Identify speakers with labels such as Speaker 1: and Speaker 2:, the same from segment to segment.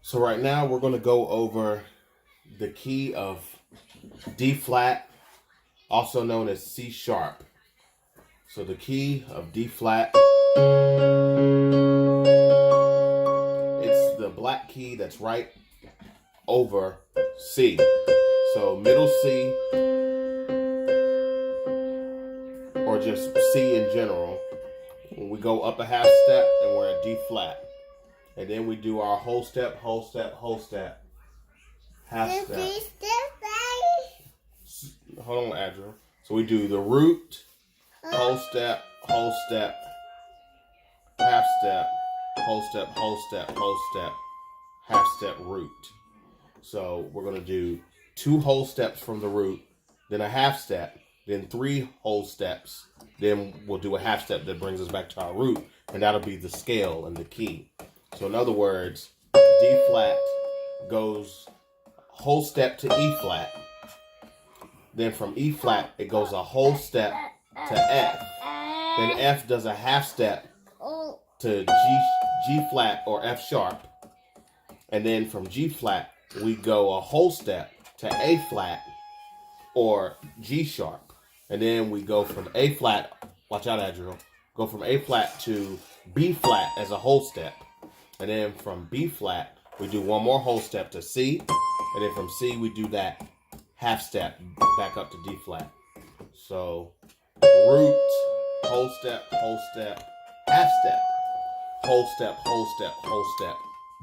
Speaker 1: So right now we're going to go over the key of D flat, also known as C sharp. So the key of D flat, it's the black key that's right over C. So middle C, or just C in general. When we go up a half step and we're at D flat. And then we do our whole step, whole step, whole step, half step. Hold on, Adriel. So we do the root, whole step, half step, whole step, whole step, whole step, half step, root. So we're going to do 2 whole steps from the root, then a half step, then 3 whole steps, then we'll do a half step that brings us back to our root, and that'll be the scale and the key. So in other words, D flat goes whole step to E flat. Then from E flat, it goes a whole step to F. Then F does a half step to G flat or F sharp. And then from G flat, we go a whole step to A flat or G sharp. And then we go from A flat, watch out Adriel, go from A flat to B flat as a whole step. And then from B flat, we do one more whole step to C. And then from C, we do that half step back up to D flat. So root, whole step, half step, whole step, whole step, whole step,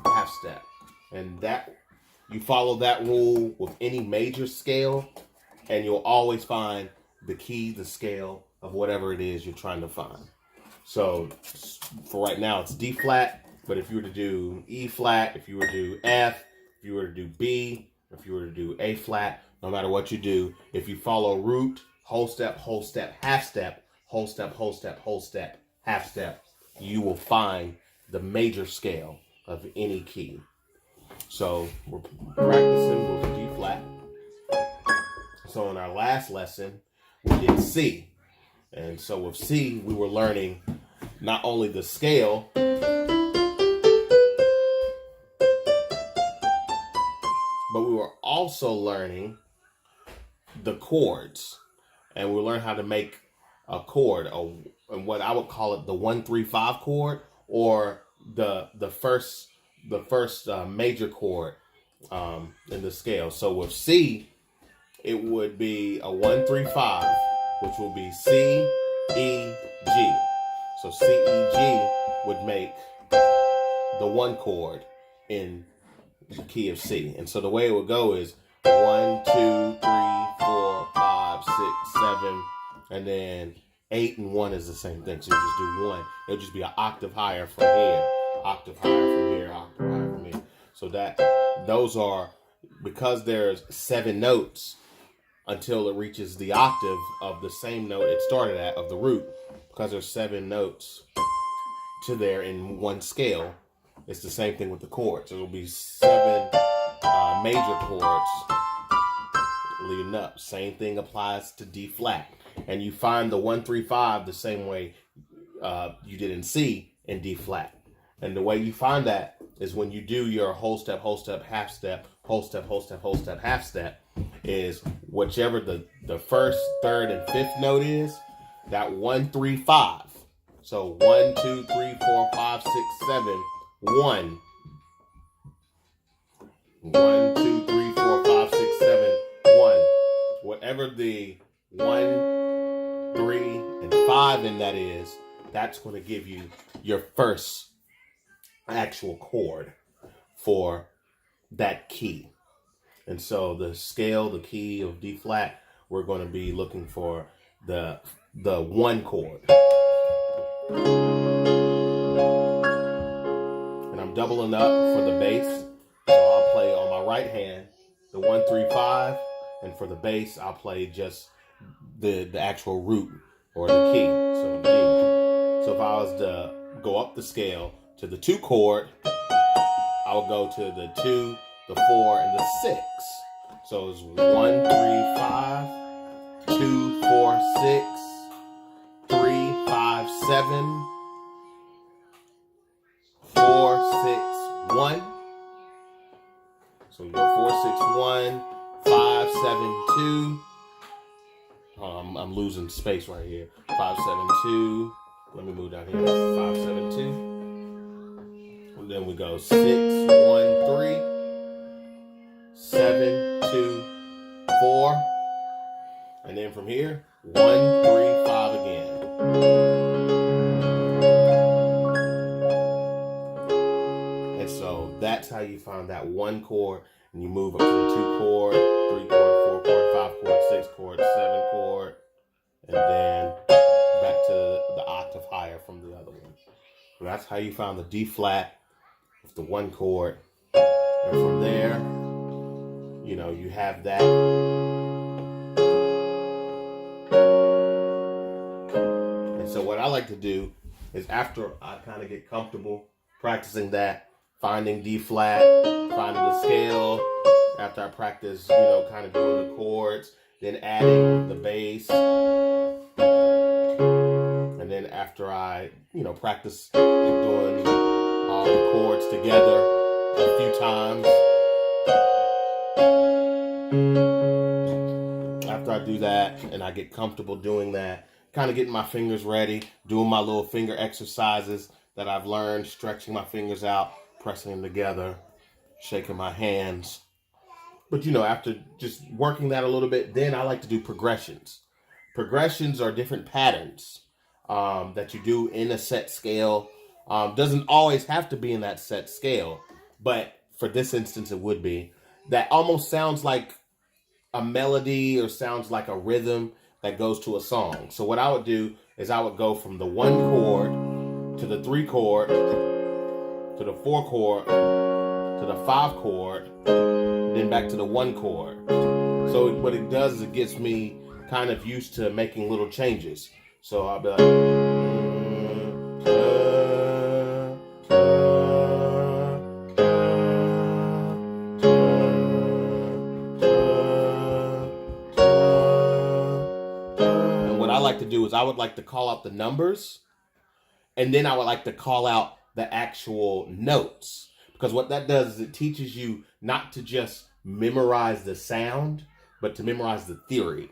Speaker 1: half step. And that, you follow that rule with any major scale, and you'll always find the key, the scale of whatever it is you're trying to find. So for right now, it's D flat. But if you were to do E flat, if you were to do F, if you were to do B, if you were to do A flat, no matter what you do, if you follow root, whole step, half step, whole step, half step, you will find the major scale of any key. So we're practicing with D flat. So in our last lesson, we did C. And so with C, we were learning not only the scale, but we were also learning the chords, and we learned how to make a chord, and what I would call it the 1-3-5 chord, or the first major chord in the scale. So with C, it would be a 1-3-5, which will be C, E, G. So C, E, G would make the 1 chord in the key of C. And so the way it would go is 1, 2, 3, 4, 5, 6, 7, and then 8 and 1 is the same thing. So you just do 1. It'll just be an octave higher from here, octave higher from here, octave higher from here. So those are, because there's 7 notes until it reaches the octave of the same note it started at, of the root, because there's 7 notes to there in one scale. It's the same thing with the chords. It'll be 7 major chords leading up. Same thing applies to D flat. And you find the 1-3-5 the same way you did in C in D flat. And the way you find that is when you do your whole step, half step, whole step, half step, is whichever the first, third, and fifth note is, that 1-3-5. So 1, 2, 3, 4, 5, 6, 7, 1. 1, 2, 3, 4, 5, 6, 7, 1. Whatever the 1, 3, and 5 in that is, that's going to give you your first actual chord for that key. And so the scale, the key of D flat, we're going to be looking for the 1 chord. And I'm doubling up for the bass. So I'll play on my right hand the 1-3-5, and for the bass I'll play just the actual root or the key. So G. So if I was to go up the scale to the 2 chord, I would go to the 2, the 4, and the 6. So it's 1-3-5, 2-4-6, 3-5-7, 4-6-1, So we go 4, 6, 1, 5, 7, 2. I'm losing space right here. 5, 7, 2. Let me move down here. 5, 7, 2. And then we go 6, 1, 3, 7, 2, 4. And then from here, 1, 3, 5 again. And so that's how you find that one chord, and you move up to the 2 chord, 3 chord, 4 chord, 5 chord, 6 chord, 7 chord, and then back to the octave higher from the other one. So that's how you found the D flat with the 1 chord. And from there, you know, you have that. And so what I like to do is, after I kind of get comfortable practicing that, finding D flat, finding the scale, after I practice, you know, kind of doing the chords, then adding the bass. And then after I, you know, practice doing all the chords together a few times, after I do that and I get comfortable doing that, kind of getting my fingers ready, doing my little finger exercises that I've learned, stretching my fingers out, pressing them together, shaking my hands. But, you know, after just working that a little bit, then I like to do progressions. Progressions are different patterns that you do in a set scale. Doesn't always have to be in that set scale, but for this instance, it would be. That almost sounds like a melody or sounds like a rhythm that goes to a song. So what I would do is I would go from the 1 chord to the 3 chord to the 4 chord to the 5 chord, then back to the 1 chord. So what it does is it gets me kind of used to making little changes. So I'll be like, and what I like to do is I would like to call out the numbers, and then I would like to call out the actual notes. Because what that does is it teaches you not to just memorize the sound, but to memorize the theory.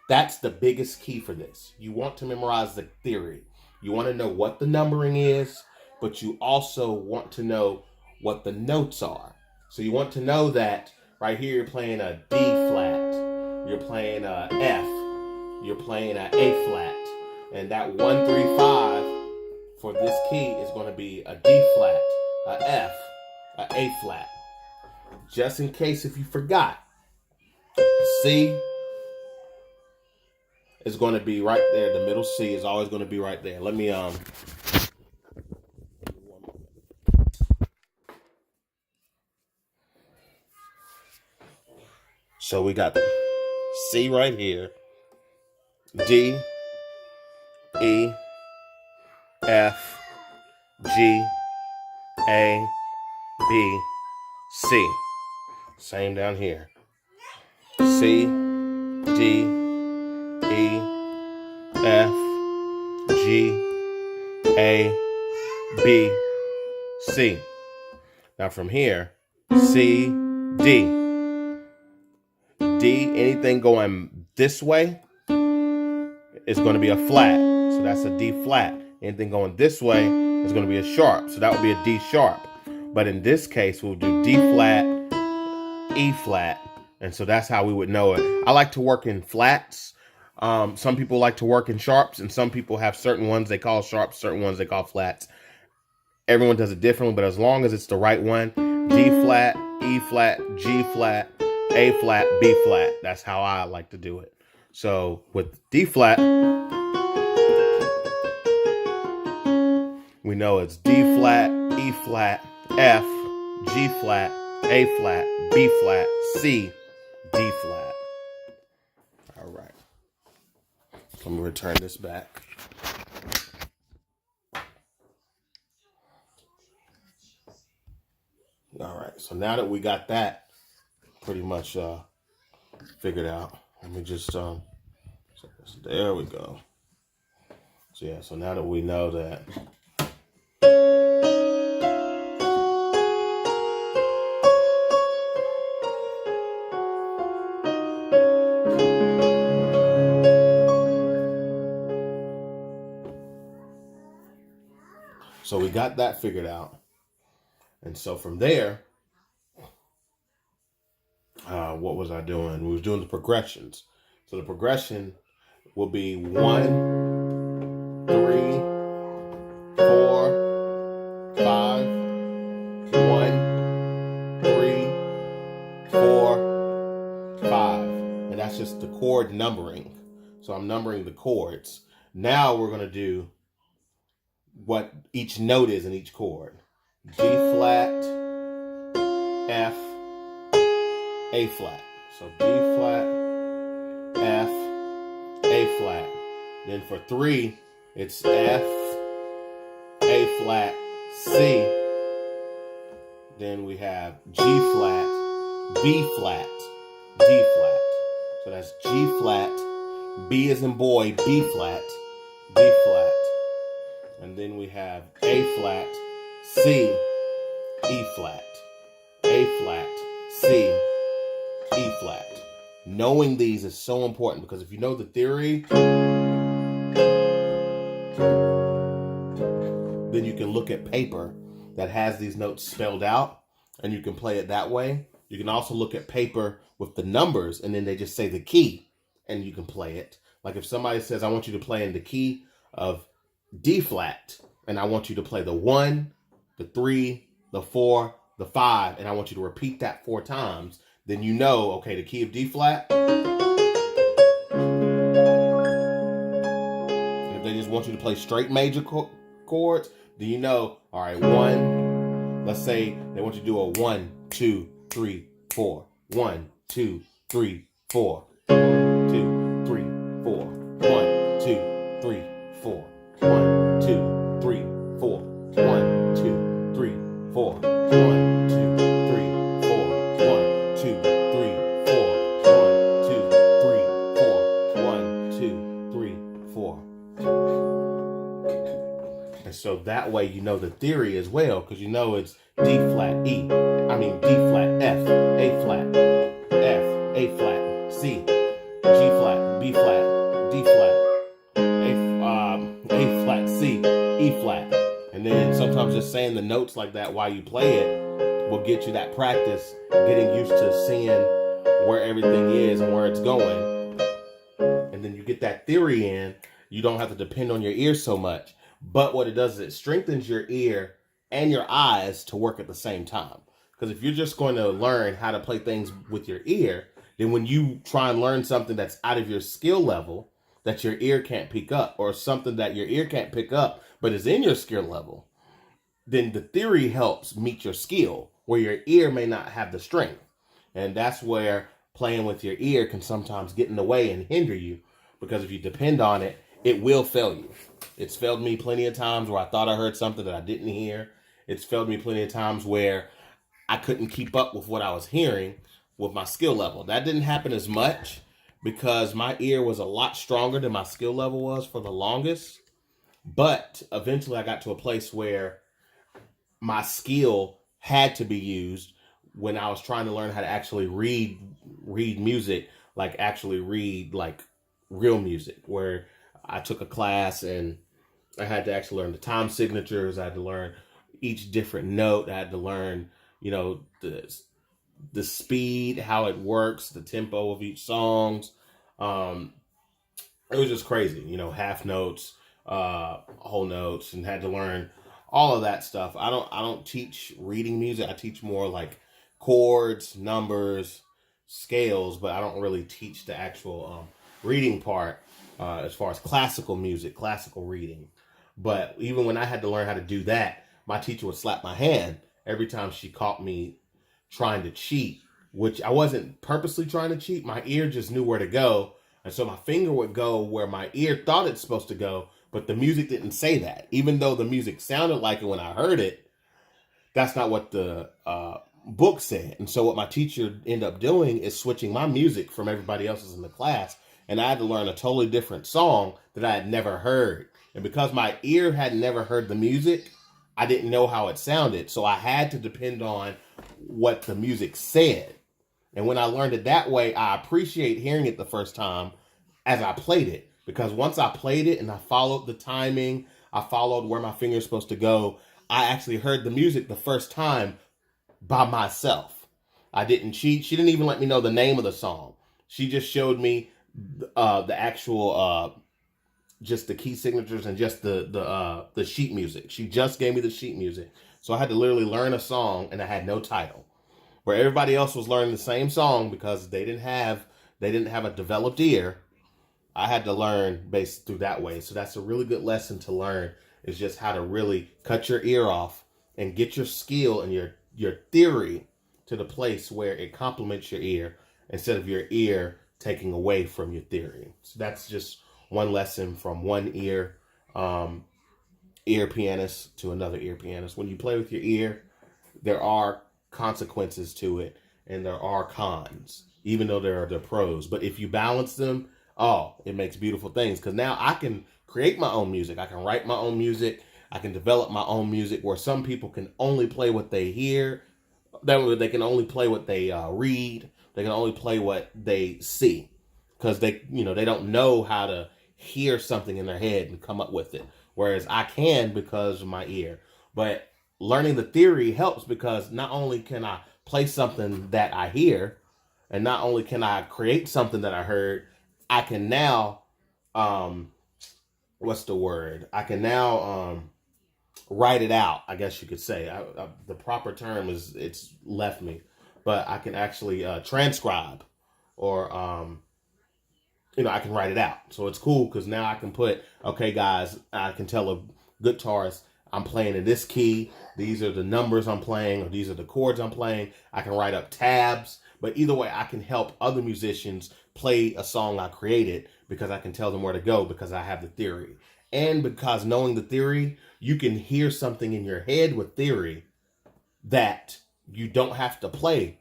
Speaker 1: That's the biggest key for this. You want to memorize the theory. You want to know what the numbering is, but you also want to know what the notes are. So you want to know that right here you're playing a D flat, you're playing a F, you're playing a A flat, and that 1, 3, 5 for this key is going to be a D flat, a F, a A flat. Just in case if you forgot, C is going to be right there. The middle C is always going to be right there. Let me So we got C right here, D, E, F, G, A, B, C. Same down here. C, D, E, F, G, A, B, C. Now from here, C, D. D, anything going this way is going to be a flat. So that's a D flat. Anything going this way is going to be a sharp. So that would be a D sharp. But in this case, we'll do D flat, E flat. And so that's how we would know it. I like to work in flats. Some people like to work in sharps, and some people have certain ones they call sharps, certain ones they call flats. Everyone does it differently, but as long as it's the right one, D flat, E flat, G flat, A flat, B flat. That's how I like to do it. So with D flat, we know it's D flat, E flat, F, G flat, A flat, B flat, C, D flat. All right. So I'm going to return this back. All right. So now that we got that pretty much figured out, let me just there we go. So yeah, so now that we know that, got that figured out. And so from there, what was I doing? We was doing the progressions. So the progression will be 1, 3, 4, 5, 1, 3, 4, 5. And that's just the chord numbering. So I'm numbering the chords. Now we're going to do what each note is in each chord. G flat, F, A flat. So G flat, F, A flat. Then for 3, it's F, A flat, C. Then we have G flat, B flat, D flat. So that's G flat, B as in boy, B flat, D flat. And then we have A flat, C, E flat, A flat, C, E flat. Knowing these is so important because if you know the theory, then you can look at paper that has these notes spelled out and you can play it that way. You can also look at paper with the numbers and then they just say the key and you can play it. Like if somebody says, I want you to play in the key of D flat and I want you to play the 1, the 3, the 4, the 5, and I want you to repeat that 4 times, then you know, okay, the key of D flat. And if they just want you to play straight major chords, then you know, all right, 1, let's say they want you to do a 1, 2, 3, 4. 1, 2, 3, 4. 1, 2, 3, 4. 1, 2, 3, 4. 1, 2, 3, 4. 1, 2, 3, 4. 1, 2, 3, 4. 1, 2, 3, 4. 1, 2, 3, 4. 1, 2, 3, 4. And so that way you know the theory as well, because you know it's D flat E. I mean D flat F, A flat, F, A flat, C, G flat, B flat, D flat, A flat, C, E flat. And then sometimes just saying the notes like that while you play it will get you that practice, getting used to seeing where everything is and where it's going. And then you get that theory in, you don't have to depend on your ear so much. But what it does is it strengthens your ear and your eyes to work at the same time. Because if you're just going to learn how to play things with your ear, then when you try and learn something that's out of your skill level, that your ear can't pick up, or something that your ear can't pick up, but is in your skill level, then the theory helps meet your skill, where your ear may not have the strength. And that's where playing with your ear can sometimes get in the way and hinder you, because if you depend on it, it will fail you. It's failed me plenty of times where I thought I heard something that I didn't hear. It's failed me plenty of times where I couldn't keep up with what I was hearing with my skill level. That didn't happen as much because my ear was a lot stronger than my skill level was for the longest. But eventually I got to a place where my skill had to be used when I was trying to learn how to actually read music, like actually read like real music, where I took a class and I had to actually learn the time signatures. I had to learn each different note. I had to learn, the speed, how it works, the tempo of each songs. It was just crazy, half notes, whole notes, and had to learn all of that stuff. I don't teach reading music. I teach more like chords, numbers, scales, but I don't really teach the actual reading part as far as classical music, classical reading. But even when I had to learn how to do that, my teacher would slap my hand every time she caught me trying to cheat, which I wasn't purposely trying to cheat. My ear just knew where to go. And so my finger would go where my ear thought it's supposed to go, but the music didn't say that. Even though the music sounded like it when I heard it, that's not what the book said. And so what my teacher ended up doing is switching my music from everybody else's in the class. And I had to learn a totally different song that I had never heard. And because my ear had never heard the music, I didn't know how it sounded. So I had to depend on what the music said. And when I learned it that way, I appreciate hearing it the first time as I played it. Because once I played it and I followed the timing, I followed where my finger's supposed to go, I actually heard the music the first time by myself. I didn't cheat. She didn't even let me know the name of the song. She just showed me the actual just the key signatures and just the sheet music. She just gave me the sheet music. So I had to literally learn a song and I had no title. Where everybody else was learning the same song because they didn't have a developed ear. I had to learn based through that way. So that's a really good lesson to learn, is just how to really cut your ear off and get your skill and your theory to the place where it complements your ear instead of your ear taking away from your theory. So that's just one lesson from one ear pianist to another ear pianist. When you play with your ear, there are consequences to it and there are cons, even though there are the pros. But if you balance them, it makes beautiful things. Because now I can create my own music. I can write my own music. I can develop my own music, where some people can only play what they hear. They can only play what they read. They can only play what they see, because they don't know how to hear something in their head and come up with it. Whereas I can, because of my ear. But learning the theory helps, because not only can I play something that I hear, and not only can I create something that I heard, I can now, what's the word? I can now write it out, I guess you could say. The proper term is, it's left me. But I can actually transcribe, or I can write it out. So it's cool, because now I can put, okay, guys, I can tell a guitarist, I'm playing in this key. These are the numbers I'm playing, or these are the chords I'm playing. I can write up tabs. But either way, I can help other musicians play a song I created, because I can tell them where to go, because I have the theory. And because knowing the theory, you can hear something in your head with theory that you don't have to play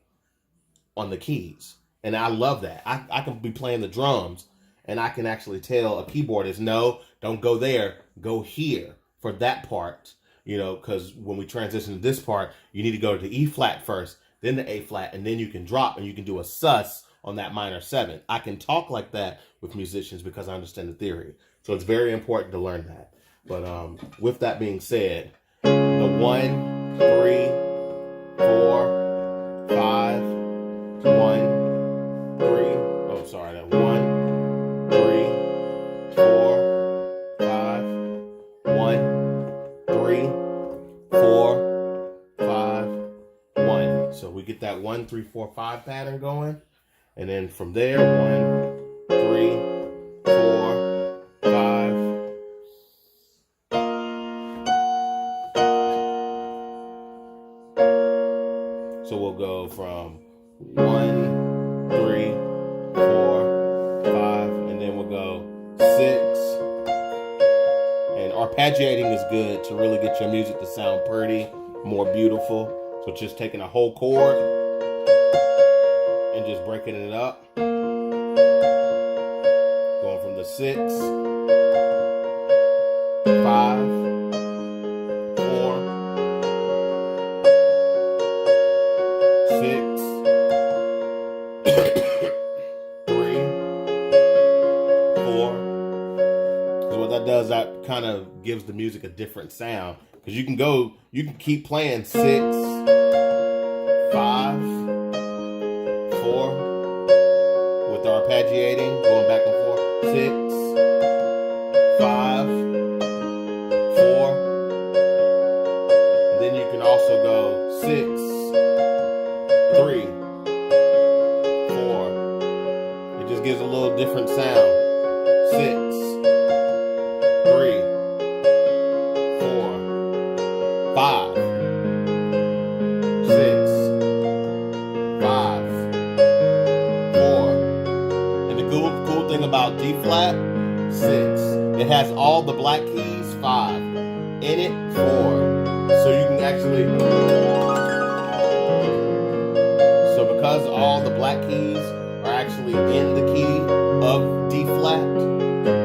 Speaker 1: on the keys. And I love that. I can be playing the drums, and I can actually tell a keyboardist, no, don't go there, go here for that part. Because when we transition to this part, you need to go to the E flat first, then the A flat, and then you can drop, and you can do a sus on that minor 7. I can talk like that with musicians because I understand the theory. So it's very important to learn that. But with that being said, the 1, 3, 4, 5, 1, 3. Oh, sorry, that 1, 3, 4, 5, 1, 3, 4, 5, 1. So we get that 1, 3, 4, 5 pattern going. And then from there, 1, 3, 4, 5. So we'll go from 1, 3, 4, 5, and then we'll go 6. And arpeggiating is good to really get your music to sound pretty, more beautiful. So just taking a whole chord and just breaking it up. Going from the 6, 5, 4, 6, 3, 4. Because what that does, that kind of gives the music a different sound. Because you can keep playing 6, 5, 4 with the arpeggiating, going back and forth. 6, 5, 4. And then you can also go 6, 3, 4. It just gives a little different sound. 6, 3, 4, 5, 6, 5, 4. And the cool thing about D flat, 6, it has all the black keys, 5, in it, 4. So you can actually, so because all the black keys are actually in the key of D flat,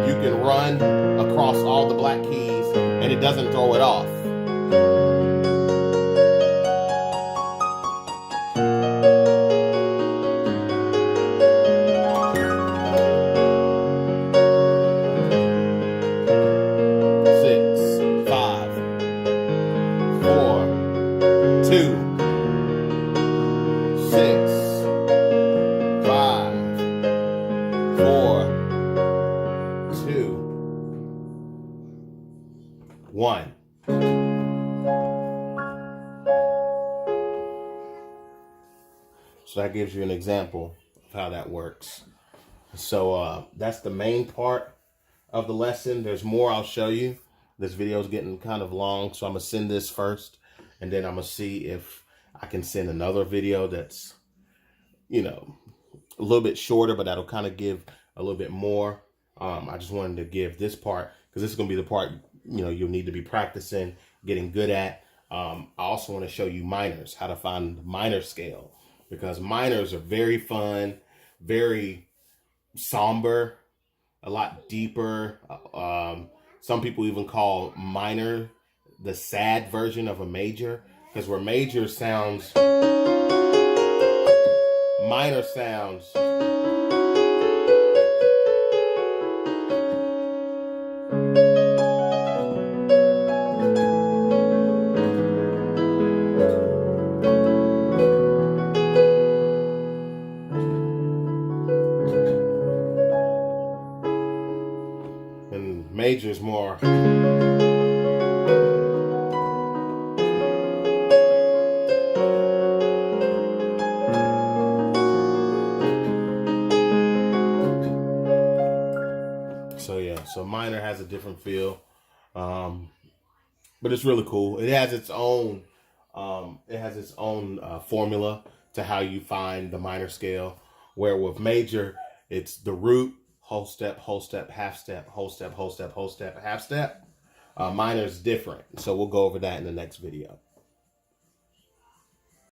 Speaker 1: you can run across all the black keys and it doesn't throw it off. So that gives you an example of how that works. So that's the main part of the lesson. There's more I'll show you. This video is getting kind of long, so I'm going to send this first, and then I'm going to see if I can send another video that's, you know, a little bit shorter, but that'll kind of give a little bit more. I just wanted to give this part because this is going to be the part, you know, you'll need to be practicing, getting good at. I also want to show you minors, how to find the minor scale, because minors are very fun, very somber, a lot deeper. Some people even call minor the sad version of a major, because where major sounds, minor sounds and major is more. So yeah, so minor has a different feel, but it's really cool. It has its own, formula to how you find the minor scale. Where with major, it's the root, whole step, half step, whole step, half step. Minor is different, so we'll go over that in the next video.